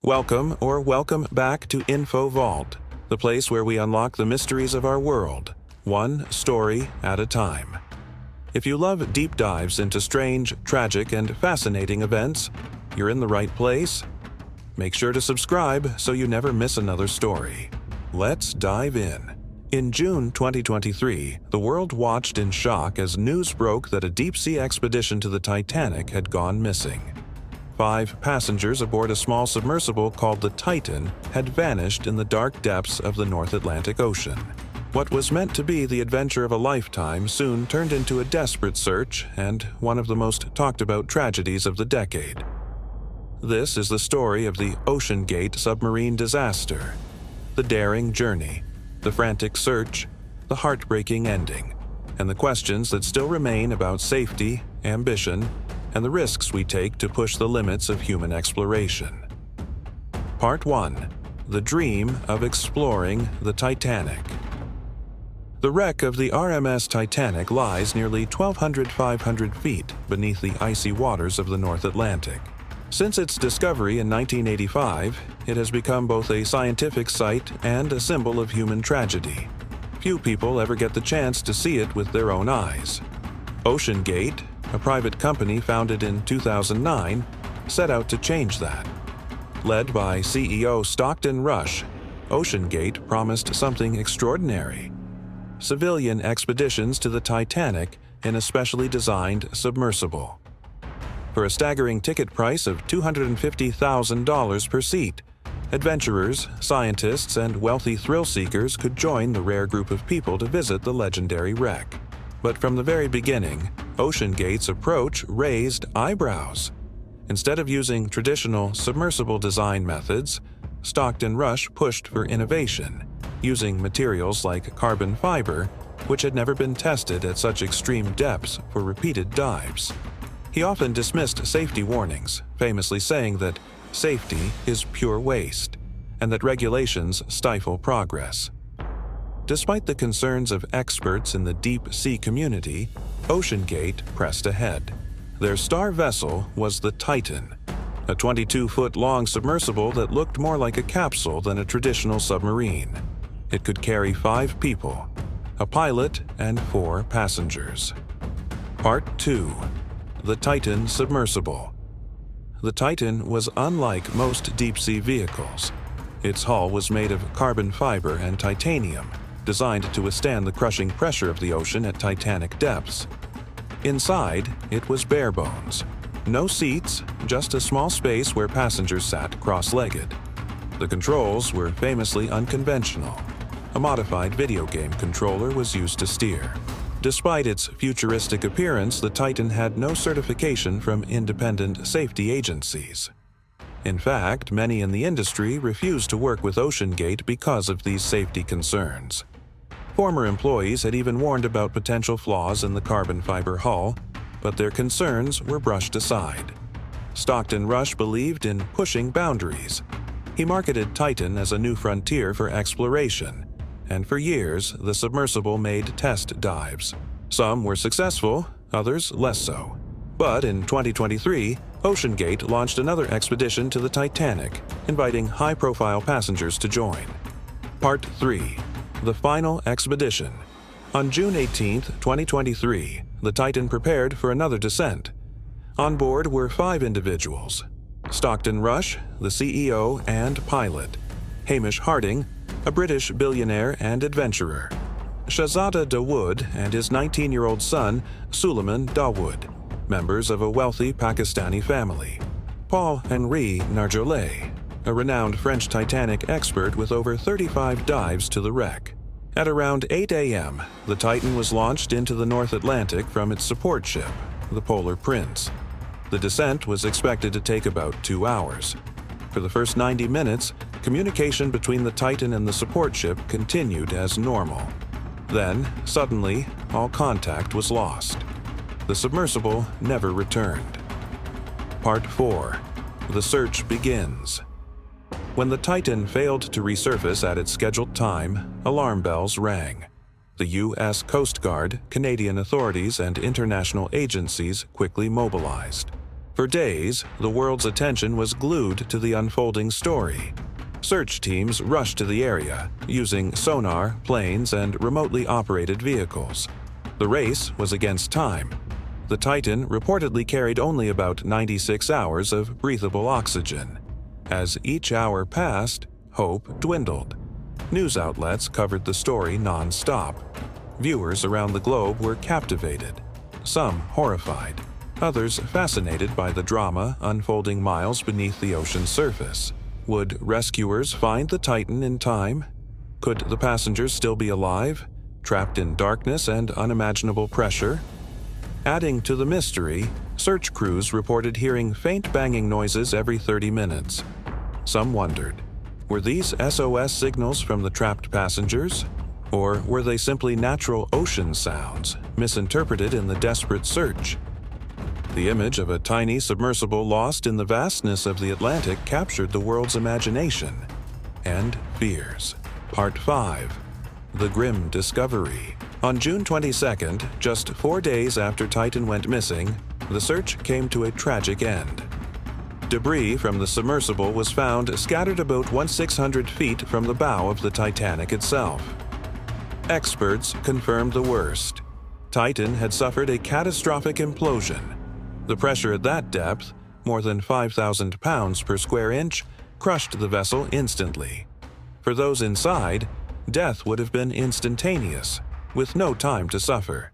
Welcome back to Info Vault, the place where we unlock the mysteries of our world, one story at a time. If you love deep dives into strange, tragic, and fascinating events, you're in the right place. Make sure to subscribe so you never miss another story. Let's dive in. In June 2023, the world watched in shock as news broke that a deep-sea expedition to the Titanic had gone missing. 5 passengers aboard a small submersible called the Titan had vanished in the dark depths of the North Atlantic Ocean. What was meant to be the adventure of a lifetime soon turned into a desperate search and one of the most talked-about tragedies of the decade. This is the story of the OceanGate submarine disaster. The daring journey, the frantic search, the heartbreaking ending, and the questions that still remain about safety, ambition, and the risks we take to push the limits of human exploration. Part 1. The Dream of Exploring the Titanic. The wreck of the RMS Titanic lies nearly 1,500 feet beneath the icy waters of the North Atlantic. Since its discovery in 1985, it has become both a scientific site and a symbol of human tragedy. Few people ever get the chance to see it with their own eyes. OceanGate, a private company founded in 2009, set out to change that. Led by CEO Stockton Rush, OceanGate promised something extraordinary: civilian expeditions to the Titanic in a specially designed submersible. For a staggering ticket price of $250,000 per seat, adventurers, scientists, and wealthy thrill-seekers could join the rare group of people to visit the legendary wreck. But from the very beginning, OceanGate's approach raised eyebrows. Instead of using traditional submersible design methods, Stockton Rush pushed for innovation, using materials like carbon fiber, which had never been tested at such extreme depths for repeated dives. He often dismissed safety warnings, famously saying that safety is pure waste, and that regulations stifle progress. Despite the concerns of experts in the deep-sea community, OceanGate pressed ahead. Their star vessel was the Titan, a 22-foot-long submersible that looked more like a capsule than a traditional submarine. It could carry 5 people, a pilot and 4 passengers. Part 2. The Titan Submersible. The Titan was unlike most deep-sea vehicles. Its hull was made of carbon fiber and titanium, designed to withstand the crushing pressure of the ocean at Titanic depths. Inside, it was bare bones. No seats, just a small space where passengers sat cross-legged. The controls were famously unconventional. A modified video game controller was used to steer. Despite its futuristic appearance, the Titan had no certification from independent safety agencies. In fact, many in the industry refused to work with OceanGate because of these safety concerns. Former employees had even warned about potential flaws in the carbon fiber hull, but their concerns were brushed aside. Stockton Rush believed in pushing boundaries. He marketed Titan as a new frontier for exploration, and for years, the submersible made test dives. Some were successful, others less so. But in 2023, OceanGate launched another expedition to the Titanic, inviting high-profile passengers to join. Part 3. The Final Expedition. On June 18, 2023, the Titan prepared for another descent. On board were 5 individuals: Stockton Rush, the CEO and pilot; Hamish Harding, a British billionaire and adventurer; Shahzada Dawood and his 19-year-old son, Suleiman Dawood, members of a wealthy Pakistani family; Paul-Henri Narjolet, a renowned French Titanic expert with over 35 dives to the wreck. At around 8 a.m., the Titan was launched into the North Atlantic from its support ship, the Polar Prince. The descent was expected to take about 2 hours. For the first 90 minutes, communication between the Titan and the support ship continued as normal. Then, suddenly, all contact was lost. The submersible never returned. Part 4. The search begins. When the Titan failed to resurface at its scheduled time, alarm bells rang. The U.S. Coast Guard, Canadian authorities, and international agencies quickly mobilized. For days, the world's attention was glued to the unfolding story. Search teams rushed to the area, using sonar, planes, and remotely operated vehicles. The race was against time. The Titan reportedly carried only about 96 hours of breathable oxygen. As each hour passed, hope dwindled. News outlets covered the story non-stop. Viewers around the globe were captivated, some horrified, others fascinated by the drama unfolding miles beneath the ocean's surface. Would rescuers find the Titan in time? Could the passengers still be alive, trapped in darkness and unimaginable pressure? Adding to the mystery, search crews reported hearing faint banging noises every 30 minutes. Some wondered, were these SOS signals from the trapped passengers? Or were they simply natural ocean sounds, misinterpreted in the desperate search? The image of a tiny submersible lost in the vastness of the Atlantic captured the world's imagination and fears. Part 5. The Grim Discovery. On June 22nd, just 4 days after Titan went missing, the search came to a tragic end. Debris from the submersible was found scattered about 1,600 feet from the bow of the Titanic itself. Experts confirmed the worst. Titan had suffered a catastrophic implosion. The pressure at that depth, more than 5,000 pounds per square inch, crushed the vessel instantly. For those inside, death would have been instantaneous, with no time to suffer.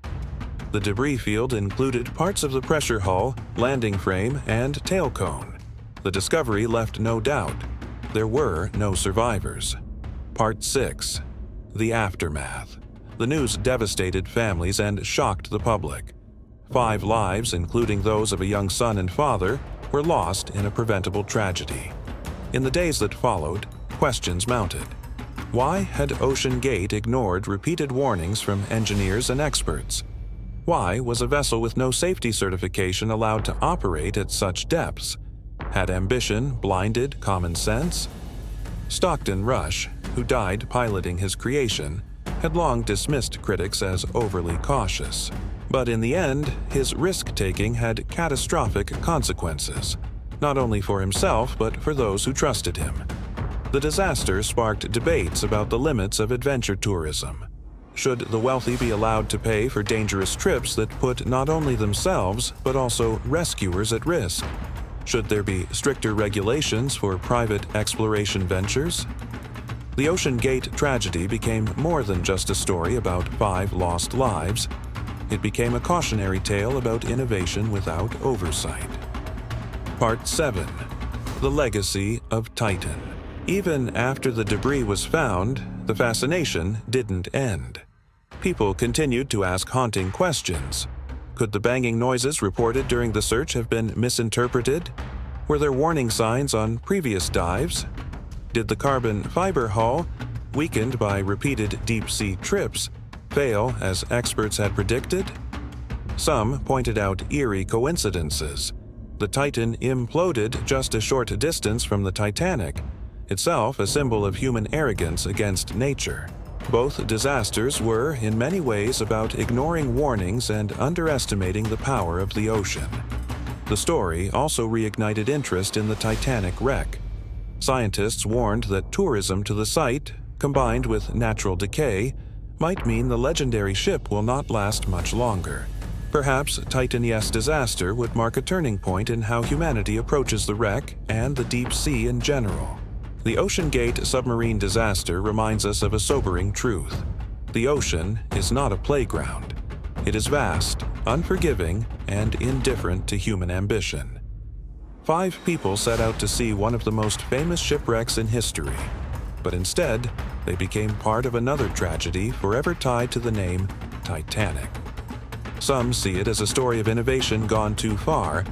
The debris field included parts of the pressure hull, landing frame, and tail cone. The discovery left no doubt. There were no survivors. Part 6. The Aftermath. The news devastated families and shocked the public. 5 lives, including those of a young son and father, were lost in a preventable tragedy. In the days that followed, questions mounted. Why had OceanGate ignored repeated warnings from engineers and experts? Why was a vessel with no safety certification allowed to operate at such depths? Had ambition blinded common sense? Stockton Rush, who died piloting his creation, had long dismissed critics as overly cautious. But in the end, his risk-taking had catastrophic consequences, not only for himself but for those who trusted him. The disaster sparked debates about the limits of adventure tourism. Should the wealthy be allowed to pay for dangerous trips that put not only themselves but also rescuers at risk? Should there be stricter regulations for private exploration ventures? The OceanGate tragedy became more than just a story about 5 lost lives. It became a cautionary tale about innovation without oversight. Part 7. The Legacy of Titan. Even after the debris was found, the fascination didn't end. People continued to ask haunting questions. Could the banging noises reported during the search have been misinterpreted? Were there warning signs on previous dives? Did the carbon fiber hull, weakened by repeated deep-sea trips, fail as experts had predicted? Some pointed out eerie coincidences. The Titan imploded just a short distance from the Titanic, itself a symbol of human arrogance against nature. Both disasters were, in many ways, about ignoring warnings and underestimating the power of the ocean. The story also reignited interest in the Titanic wreck. Scientists warned that tourism to the site, combined with natural decay, might mean the legendary ship will not last much longer. Perhaps Titan's disaster would mark a turning point in how humanity approaches the wreck and the deep sea in general. The OceanGate submarine disaster reminds us of a sobering truth. The ocean is not a playground. It is vast, unforgiving, and indifferent to human ambition. 5 people set out to see one of the most famous shipwrecks in history, but instead, they became part of another tragedy forever tied to the name Titanic. Some see it as a story of innovation gone too far,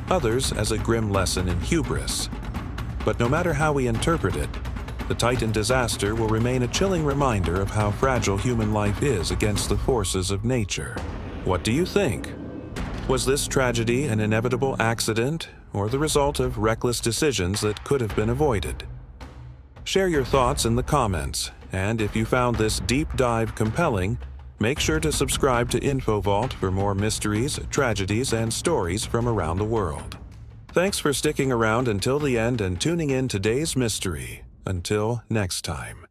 others as a grim lesson in hubris. But no matter how we interpret it, the Titan disaster will remain a chilling reminder of how fragile human life is against the forces of nature. What do you think? Was this tragedy an inevitable accident or the result of reckless decisions that could have been avoided? Share your thoughts in the comments, and if you found this deep dive compelling, make sure to subscribe to InfoVault for more mysteries, tragedies, and stories from around the world. Thanks for sticking around until the end and tuning in today's mystery. Until next time.